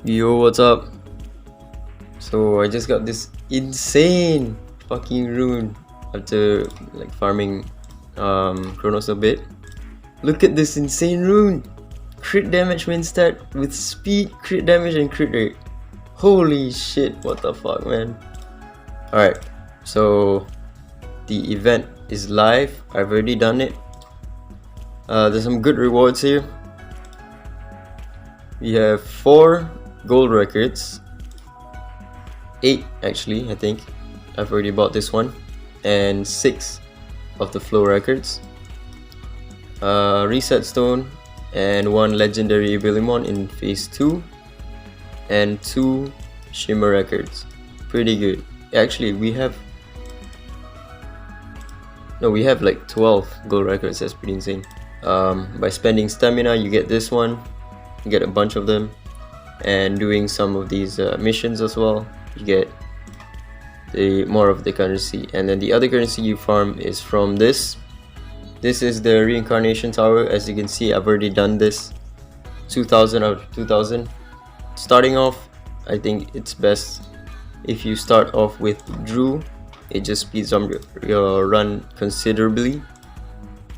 Yo, what's up? So I just got this insane fucking rune after like farming Chronos a bit. Look at this insane rune! Crit damage when start with speed, crit damage and crit rate. Holy shit, what the fuck, man. Alright, so the event is live. I've already done it. There's some good rewards here. We have 4 gold records, 8 actually, I think. I've already bought this one, and 6 of the flow records, reset stone, and 1 legendary abilimon in phase 2, and 2 shimmer records. Pretty good. Actually, we have like 12 gold records. That's pretty insane. By spending stamina, you get this one. You get a bunch of them, and doing some of these missions as well, you get more of the currency. And then the other currency you farm is from this. This is the Reincarnation Tower. As you can see, I've already done this. 2000 out of 2000. Starting off, I think it's best if you start off with Drew. It just speeds up your run considerably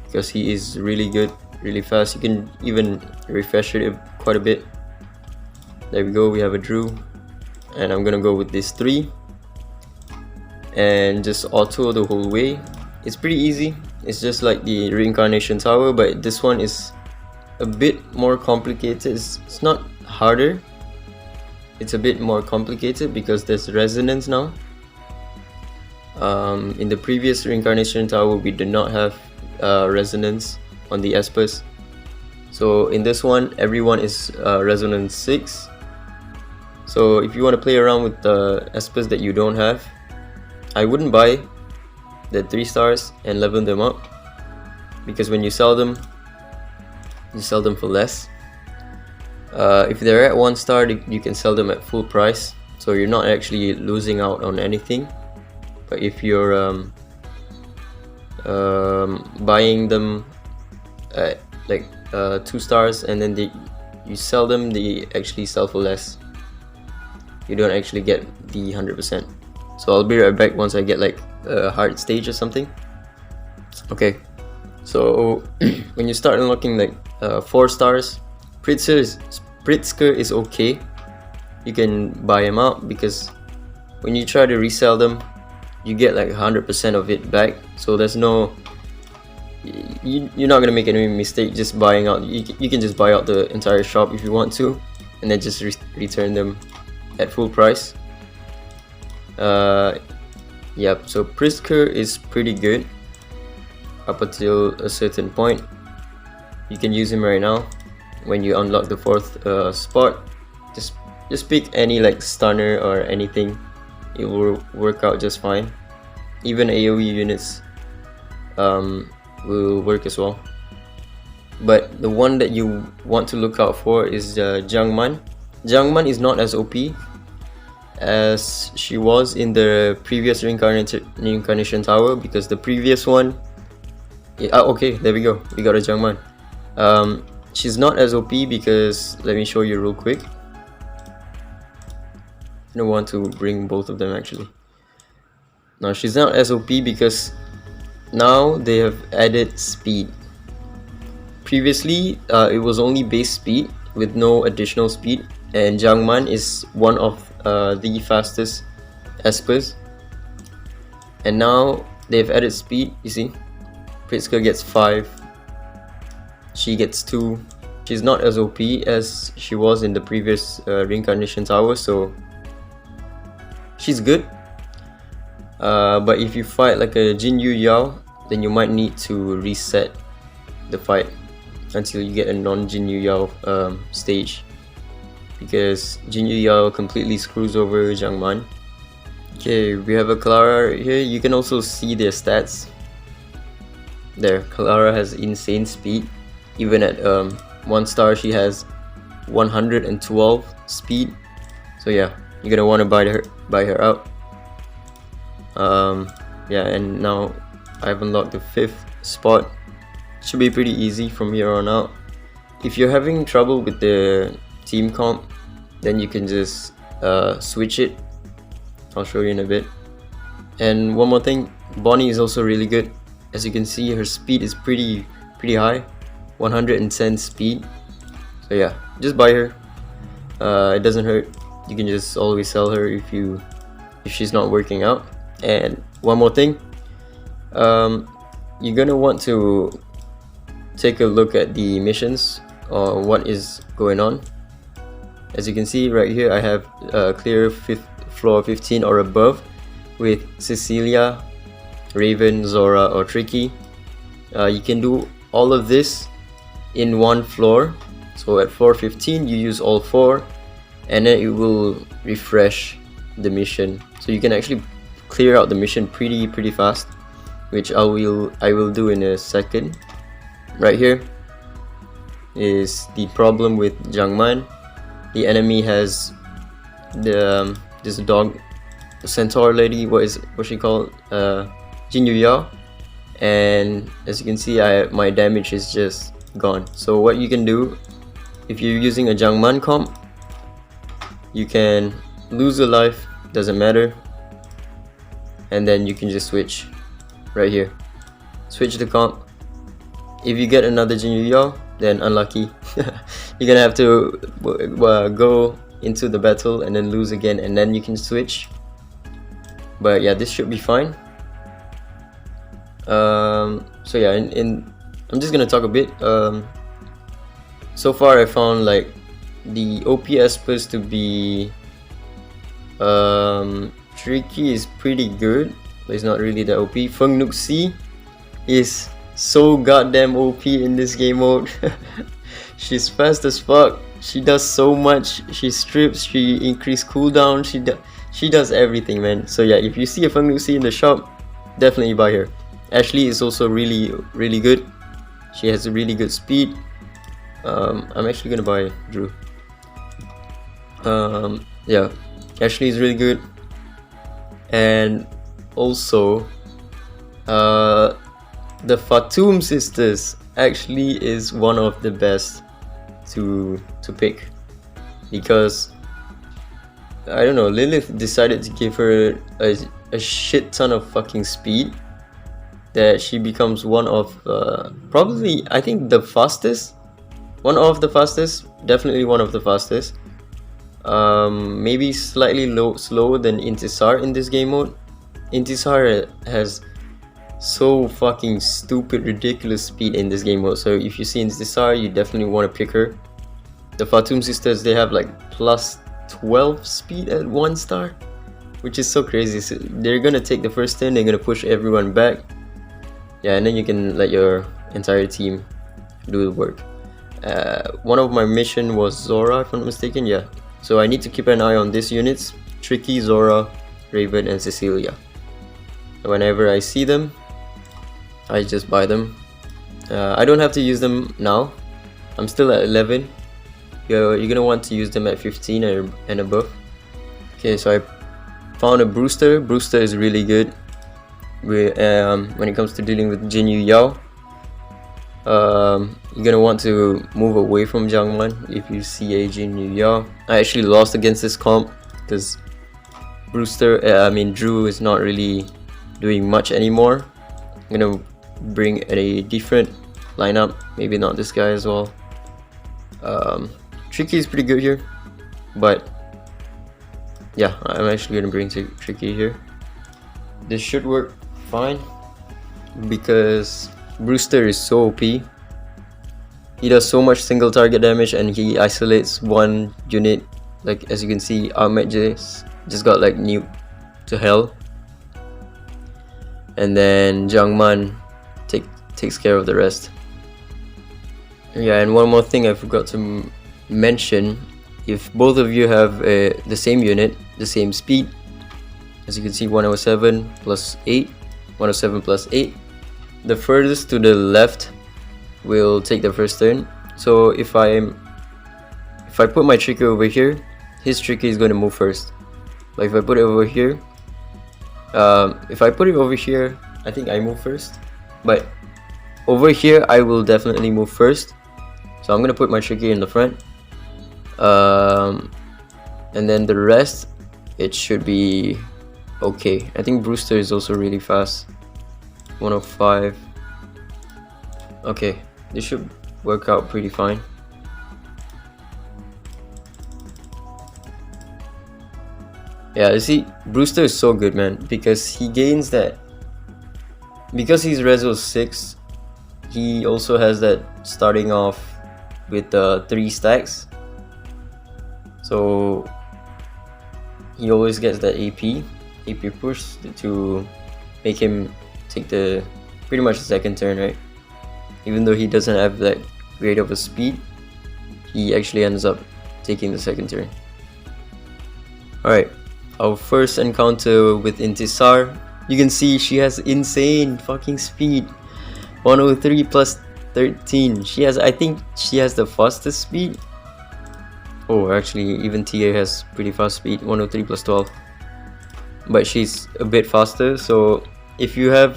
because he is really good, really fast. You can even refresh it quite a bit. There we go, we have a Drew, and I'm gonna go with these 3 and just auto the whole way. It's pretty easy. It's just like the Reincarnation Tower, but this one is a bit more complicated. It's not harder, it's a bit more complicated because there's resonance now. In the previous Reincarnation Tower, we did not have resonance on the espers. So in this one, everyone is resonance 6. So if you want to play around with the espers that you don't have, I wouldn't buy the 3 stars and level them up, because when you sell them for less. If they're at 1 star, you can sell them at full price, so you're not actually losing out on anything. But if you're buying them at like 2 stars and then you sell them, they actually sell for less. You don't actually get the 100%. So I'll be right back once I get like a hard stage or something. Okay, so when you start unlocking like 4 stars, Pritzker is okay. You can buy him out because when you try to resell them, you get like 100% of it back. So there's no, you're not gonna make any mistake just buying out. You can just buy out the entire shop if you want to, and then just return them at full price. Yep, so Pritzker is pretty good up until a certain point. You can use him right now. When you unlock the 4th spot, just pick any like stunner or anything. It will work out just fine. Even AoE units will work as well. But the one that you want to look out for is Zhang Man. Zhang Man is not as OP as she was in the previous Reincarnation Tower, because the previous one, okay, there we go, we got a Zhang Man. She's not as OP because, let me show you real quick. I don't want to bring both of them actually. Now she's not as OP because now they have added speed. Previously it was only base speed with no additional speed, and Zhang Man is one of the fastest espers, and now they've added speed. You see, Pritzker gets 5, she gets 2. She's not as OP as she was in the previous Reincarnation Tower, so she's good. But if you fight like a Jinyu Yao, then you might need to reset the fight until you get a non-Jinyu Yao stage, because Jinyu Yao completely screws over Zhang Man. Okay, we have a Clara here. You can also see their stats. There, Clara has insane speed. Even at 1 star, she has 112 speed. So yeah, you're gonna want to buy her out. Yeah, and now I've unlocked the 5th spot. Should be pretty easy from here on out. If you're having trouble with the team comp, then you can just switch it. I'll show you in a bit. And one more thing, Bonnie is also really good. As you can see, her speed is pretty high, 110 speed. So yeah, just buy her. It doesn't hurt. You can just always sell her if she's not working out. And one more thing, you're gonna want to take a look at the missions or what is going on. As you can see right here, I have clear floor 15 or above with Cecilia, Raven, Zora, or Tricky. You can do all of this in one floor. So at floor 15 you use all 4, and then it will refresh the mission. So you can actually clear out the mission pretty fast, which I will do in a second. Right here is the problem with Zhang Man. The enemy has this dog, the centaur lady. What's she called? Jin Yu Yao. And as you can see, my damage is just gone. So what you can do, if you're using a Zhang Man comp, you can lose a life, doesn't matter, and then you can just switch right here. Switch the comp. If you get another Jin Yu Yao, then unlucky. You're gonna have to go into the battle and then lose again, and then you can switch. But yeah, this should be fine. So yeah, I'm just gonna talk a bit. So far I found like the OP espers to be Tricky is pretty good, but it's not really the OP. Feng Nuxi is so goddamn OP in this game mode. She's fast as fuck. She does so much. She strips, she increase cooldown, she does everything, man. So yeah, if you see a Feng Nuxi in the shop, definitely buy her. Ashley is also really good. She has a really good speed. I'm actually gonna buy Drew. Yeah, Ashley is really good. And also the Fatum sisters actually is one of the best to pick, because I don't know, Lilith decided to give her a shit ton of fucking speed that she becomes one of probably, I think, the fastest. One of the fastest, definitely one of the fastest. Maybe slightly slower than Ntsar in this game mode. Ntsar has so fucking stupid, ridiculous speed in this game mode. So if you see Ntsar, you definitely want to pick her. The Fatum sisters, they have like plus 12 speed at 1 star, which is so crazy. So they're gonna take the first turn, they're gonna push everyone back. Yeah, and then you can let your entire team do the work. One of my mission was Zora, if I'm not mistaken. Yeah, so I need to keep an eye on these units: Tricky, Zora, Raven, and Cecilia. Whenever I see them, I just buy them. I don't have to use them now. I'm still at 11. You're gonna want to use them at 15 and above. Okay, so I found a Brewster. Brewster is really good when it comes to dealing with Jin Yu Yao. You're gonna want to move away from Zhang Man if you see a Jin Yu Yao. I actually lost against this comp because Drew is not really doing much anymore. I'm gonna bring a different lineup, maybe not this guy as well. Tricky is pretty good here, but yeah, I'm actually gonna bring Tricky here. This should work fine because Brewster is so OP. He does so much single target damage and he isolates one unit. Like as you can see, Ahmed just got like nuked to hell. And then Zhang Man takes care of the rest. Yeah, and one more thing I forgot to mention: if both of you have the same unit, the same speed, as you can see, 107 plus 8, 107 plus 8, the furthest to the left will take the first turn. So if I put my Tricky over here, his Tricky is going to move first. But if I put it over here, I think I move first. But over here, I will definitely move first. So I'm going to put my Tricky in the front. and then the rest, it should be okay. I think Brewster is also really fast. 105. Okay, this should work out pretty fine. Yeah, you see, Brewster is so good, man, because he gains that. Because he's Rezo 6, he also has that starting off with 3 stacks. So he always gets that AP push to make him take the pretty much the second turn, right? Even though he doesn't have that great of a speed, he actually ends up taking the second turn. Alright, our first encounter with Ntsar. You can see she has insane fucking speed. 103 plus 13. I think she has the fastest speed. Oh, actually, even TA has pretty fast speed. 103 plus 12. But she's a bit faster. So if you're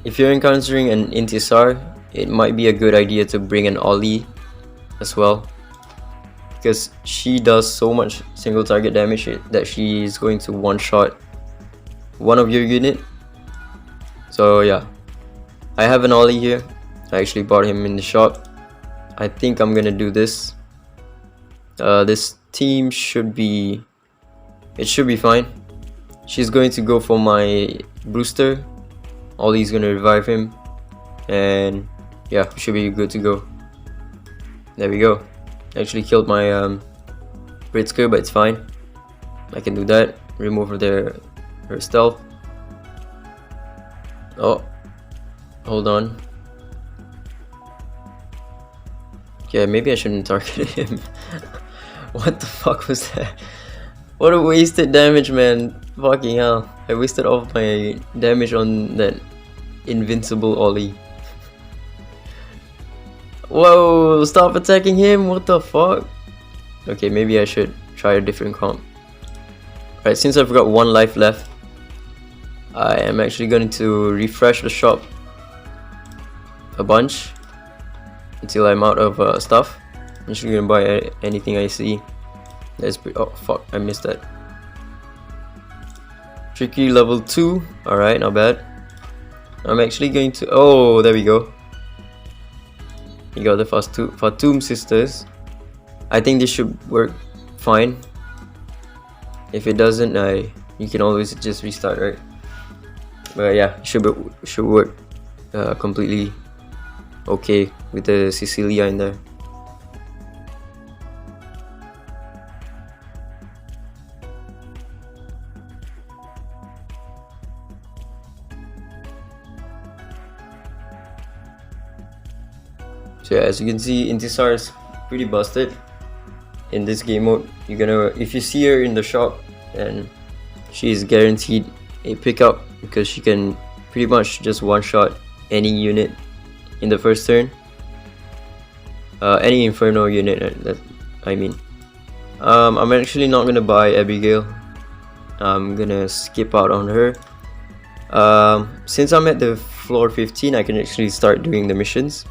encountering an Ntsar, it might be a good idea to bring an Ollie as well, because she does so much single target damage that she's going to one-shot one of your unit. So yeah, I have an Ollie here. I actually bought him in the shop. I think I'm gonna do this. This team should be fine. She's going to go for my Brewster. Ollie's gonna revive him, and yeah, we should be good to go. There we go. Actually killed my Britzker, but it's fine. I can do that. Remove her stealth. Oh, hold on. Yeah, maybe I shouldn't target him. What the fuck was that? What a wasted damage, man. Fucking hell. I wasted all of my damage on that invincible Ollie. Whoa, stop attacking him. What the fuck? Okay, maybe I should try a different comp. Alright, since I've got 1 life left, I am actually going to refresh the shop a bunch until I'm out of stuff. I'm just gonna buy anything I see. Oh fuck, I missed that. Tricky level 2. Alright, not bad. I'm actually going to... Oh, there we go. You got the Fatum sisters. I think this should work fine. If it doesn't, you can always just restart, right? But yeah, it should work completely okay with the Cecilia in there. So yeah, as you can see, Ntsar is pretty busted in this game mode. If you see her in the shop, then she is guaranteed a pickup, because she can pretty much just one-shot any unit in the first turn. Any Inferno unit, I mean. I'm actually not gonna buy Abigail. I'm gonna skip out on her. Since I'm at the floor 15, I can actually start doing the missions.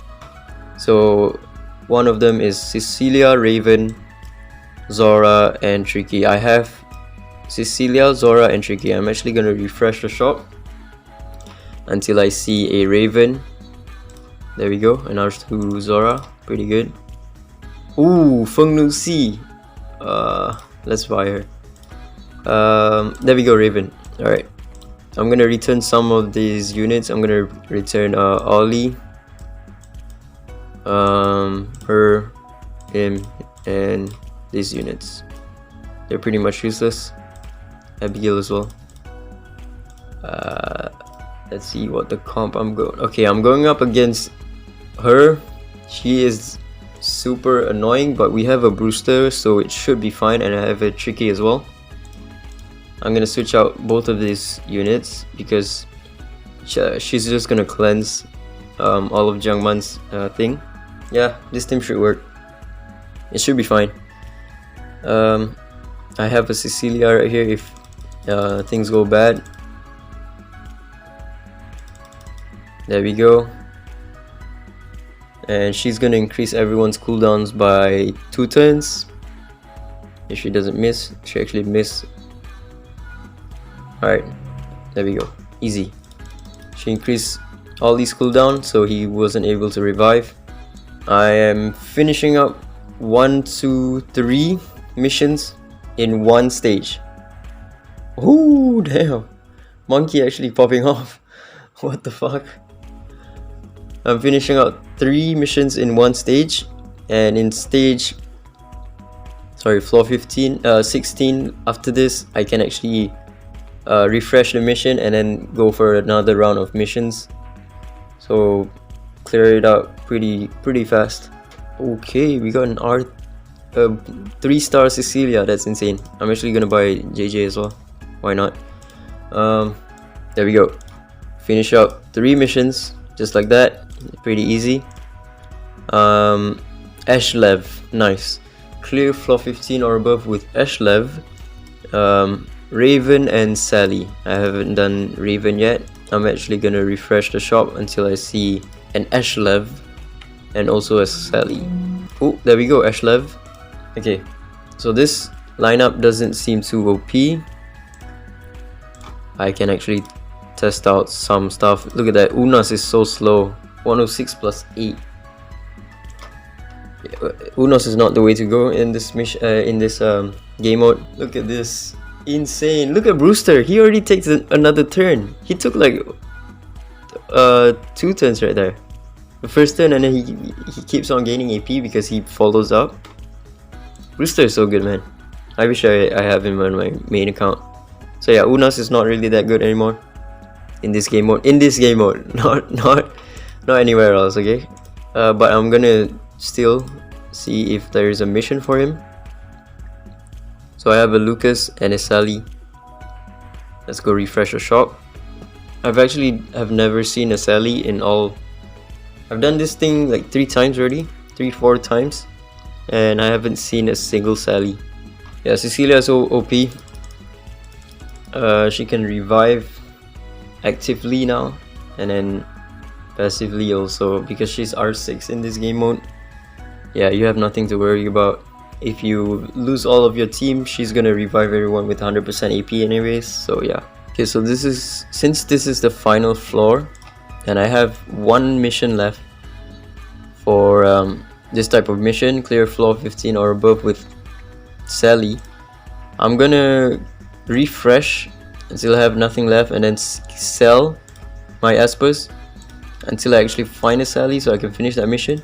So one of them is Cecilia, Raven, Zora, and Tricky. I have Cecilia, Zora, and Tricky. I'm actually gonna refresh the shop until I see a Raven. There we go. And R2 Zora, pretty good. Ooh, Feng Lucy. Let's buy her. There we go, Raven. Alright. I'm gonna return some of these units. I'm gonna return Ollie, her, him, and these units. They're pretty much useless. Abigail as well. Let's see what the comp I'm going. Okay, I'm going up against her. She is super annoying, but we have a Brewster, so it should be fine, and I have a Tricky as well. I'm gonna switch out both of these units because she's just gonna cleanse all of Zhang Man's thing. Yeah, this team should work. It should be fine. I have a Cecilia right here if things go bad. There we go. And she's gonna increase everyone's cooldowns by 2 turns. If she doesn't miss, she actually missed. Alright, there we go. Easy. She increased all these cooldown, so he wasn't able to revive. I am finishing up 1, 2, 3 missions in one stage. Oh damn, monkey actually popping off. What the fuck. I'm finishing out 3 missions in one stage, and in stage floor 16 after this I can actually refresh the mission and then go for another round of missions, so clear it out pretty fast. Okay, we got an 3-star Cecilia. That's insane. I'm actually gonna buy JJ as well, why not. There we go. Finish up 3 missions just like that, pretty easy. Ashlev, nice. Clear floor 15 or above with Ashlev, Raven and Sally. I haven't done Raven yet. I'm actually gonna refresh the shop until I see an Ashlev and also a Sally. Oh, there we go, Ashlev. Okay, so this lineup doesn't seem too OP. I can actually test out some stuff. Look at that, Unas is so slow. 106 plus 8. Unos is not the way to go in this game mode. Look at this, insane. Look at Brewster, he already takes another turn. He took like 2 turns right there. The first turn, and then he keeps on gaining AP because he follows up. Brewster is so good, man. I wish I have him on my main account. So yeah, Unas is not really that good anymore in this game mode. Not anywhere else, okay? But I'm gonna still see if there is a mission for him. So I have a Lucas and a Sally. Let's go refresh the shop. I've never seen a Sally in all. I've done this thing like 3 times already, 3-4 times, and I haven't seen a single Sally. Yeah, Cecilia is so OP. She can revive actively now, and then passively also, because she's R6 in this game mode. Yeah, you have nothing to worry about. If you lose all of your team, she's gonna revive everyone with 100% AP anyways, so yeah. Okay, so since this is the final floor, and I have 1 mission left for this type of mission, clear floor 15 or above with Sally, I'm gonna refresh until I have nothing left, and then sell my Espers until I actually find a Sally so I can finish that mission.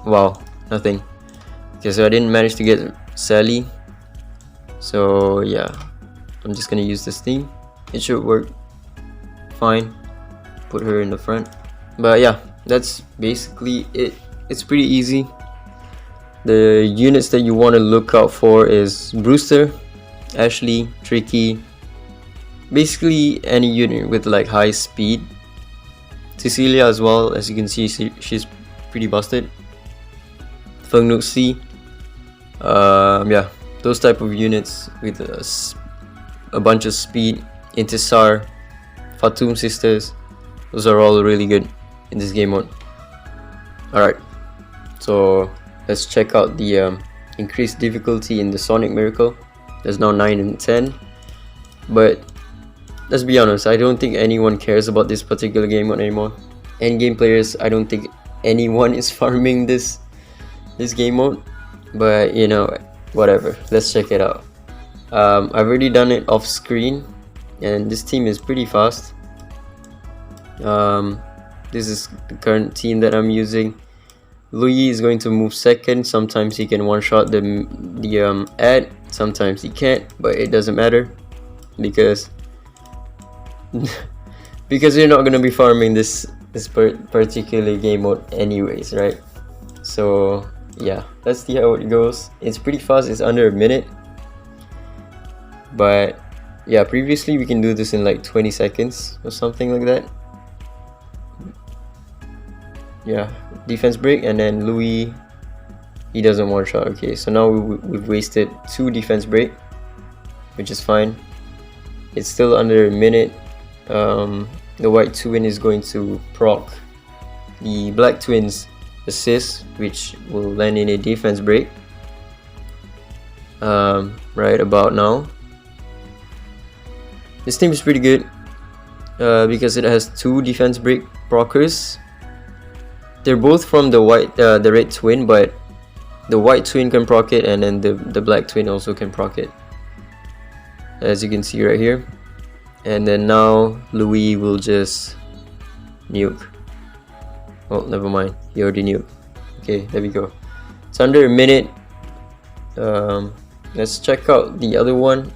Wow, nothing. Okay, so I didn't manage to get Sally, so yeah, I'm just gonna use this thing. It should work fine. Put her in the front. But yeah, that's basically it. It's pretty easy. The units that you want to look out for is Brewster, Ashley, Tricky, basically any unit with like high speed. Cecilia as well, as you can see, she's pretty busted. Feng Nuxi, yeah, those type of units with a bunch of speed. Ntsar, Fatum sisters, those are all really good in this game mode. Alright, so let's check out the increased difficulty in the Sonic Miracle. There's now 9 and 10, but let's be honest, I don't think anyone cares about this particular game mode anymore. Endgame players, I don't think anyone is farming this game mode, but you know, whatever, let's check it out. I've already done it off screen, and this team is pretty fast. This is the current team that I'm using. Louis is going to move second. Sometimes he can one-shot the ad, sometimes he can't, but it doesn't matter because because you're not gonna be farming this particular game mode anyways, right? So yeah, let's see how it goes. It's pretty fast, it's under a minute, but yeah, previously we can do this in like 20 seconds or something like that. Yeah, defense break, and then Louis, he doesn't one shot. Okay, so now we've wasted 2 defense break, which is fine. It's still under a minute. The white twin is going to proc the black twins assist, which will land in a defense break. right about now. This team is pretty good because it has 2 defense break proccers. They're both from the red twin, but the white twin can proc it, and then the black twin also can proc it, as you can see right here. And then now Louis will just nuke. Oh, never mind, he already nuked. Okay, there we go. It's under a minute. Let's check out the other one.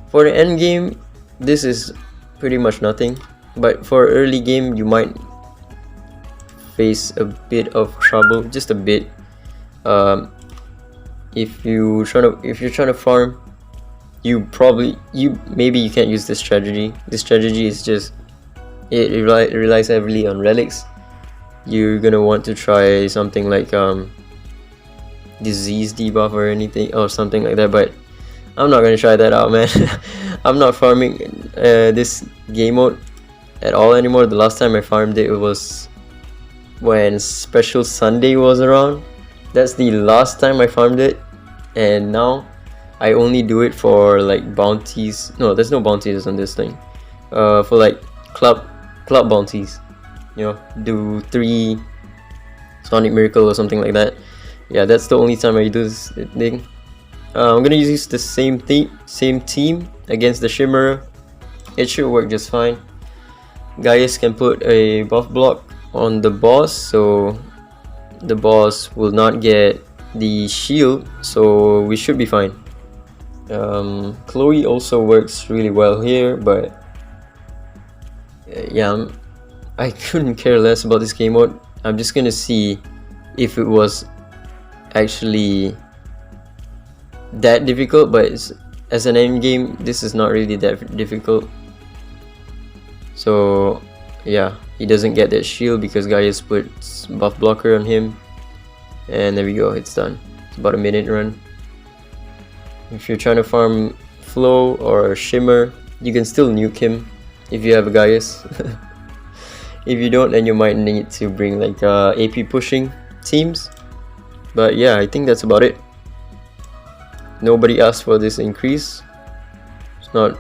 For the end game, this is pretty much nothing, but for early game you might face a bit of trouble, just a bit. If you're trying to farm, maybe you can't use this strategy. This strategy is just, it relies heavily on relics. You're gonna want to try something like disease debuff or anything or something like that, but I'm not gonna try that out, man. I'm not farming this game mode at all anymore. The last time I farmed it was when Special Sunday was around. That's the last time I farmed it, and now I only do it for like bounties. No, there's no bounties on this thing. For like club bounties, you know, do 3 Sonic Miracle or something like that. Yeah, that's the only time I do this thing. I'm gonna use the same team against the Shimmer. It should work just fine. Ggez can put a buff block on the boss, so the boss will not get the shield, so we should be fine. Chloe also works really well here, but yeah, I couldn't care less about this game mode. I'm just gonna see if it was actually that difficult, but as an end game, this is not really that difficult. So yeah, he doesn't get that shield because Ggez puts buff blocker on him, and there we go, it's done. It's about a minute run. If you're trying to farm Flow or Shimmer, you can still nuke him if you have a Ggez. If you don't, then you might need to bring like AP pushing teams. But yeah, I think that's about it. Nobody asked for this increase. It's not,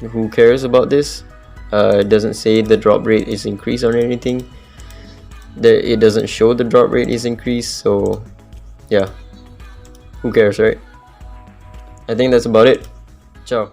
who cares about this? It doesn't say the drop rate is increased or anything. It doesn't show the drop rate is increased, so yeah, who cares, right? I think that's about it. Ciao.